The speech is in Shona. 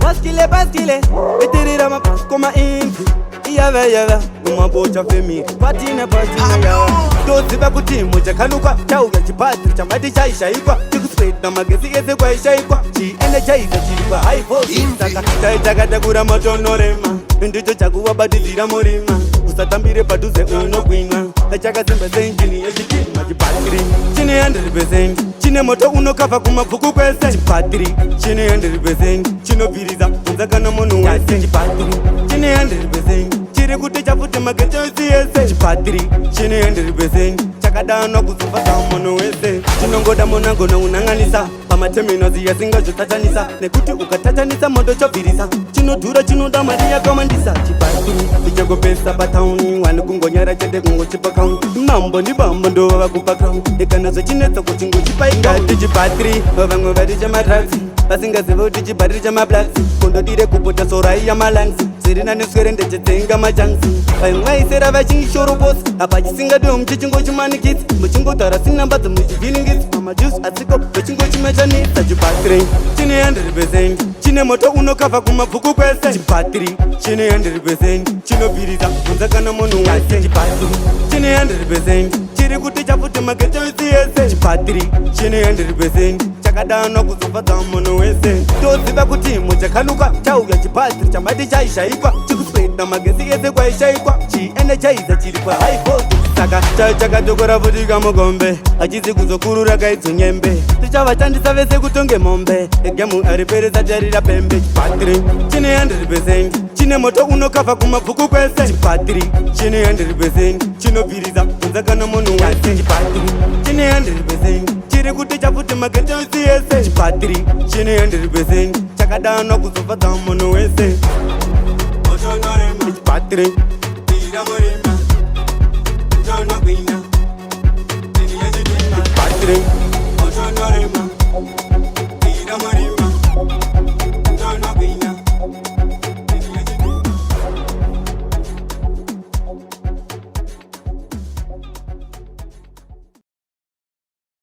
Baskile, betirira mapas koma inki. Yava, umabocha femi, patina yawa. Toziva kuti muchakanuka, chauya ChiBattery chamati chaishaikwa. Chikuspread na magezi ese kwa ishaikwa. Chiende chaiza chilipa high voltage. Saka chaitakata motonorema. Ndicho chakuwa batizira murima. Usatambire paduze unogwina. Chakasimba senjini yechitima ChiBattery. Chine 100%. Chine moto unokava kumabhuku kwese. ChiBattery. Chine 100%. Chinobviriza unzakana munhu wese. ChiBattery. Chine 100%. Chiri kuti chafuti magetsi yese. ChiBattery. Chine 100%. Chakadanwa kuzofadza munhu wese. Chinongoda monangona unanganisa. Pamaterminals yasingazvotachanisa. Nekuti ukatachanisa moto chobvirisa. Chinodhura chinoda mari yakamandisa. ChiBattery. Ichangopesa patauni. Wani kungonyara chete kungochipa count. Mambo ni bambo ndo vakupa crown. Ekana zvachinetsa kuchingochipa ingati. ChiBattery. Vamwe vari chamadrugs. Vasingaziva kuti ChiBattery chamablacks. Kondodire kupota sorai yamalungs. Sirina neswere ndechetsenga machansi. Vaimwaisera vachishorobosi. Apa chisingadwe muchichingochimanikitsi. Muchingotaura sinambadzo muchivhiringitsi. Amajuice atsiko vachingochimechanitsa. ChiBattery. Chine 100%. Chine moto unokavha kumabhuku kwese. ChiBattery. Chine 100%. Chinobviriza unzakana munhu wese. ChiBattery. Chine 100%. Chiri kuti chafuti magetsi yese. ChiBattery. Chine 100%. Chakadanwa kuzofadza munhu wese. Toziva kuti muchakanuka, chauya ChiBattery chamati chaishaikwa. Chikuspread na magezi ese kwa ishaikwa. Chiende chaiza chilipa high voltage. Saka chakatokora futi kamugombe. Achizi kuzokurura kaidzo nyembe. Tichavachandisa vese kutonge mombe. Egemu ariperesa tarira pembe. ChiBattery. Chine 100%. Chine moto unokavha kumabhuku kwese. ChiBattery. Chine 100%. Chinobviriza unzakana munhu wese. ChiBattery. Chine 100%. Chiri kuti chafuti magetsi yese. ChiBattery. Chine 100%. Chakadanwa kuzofadza munhu wese. ChiBattery.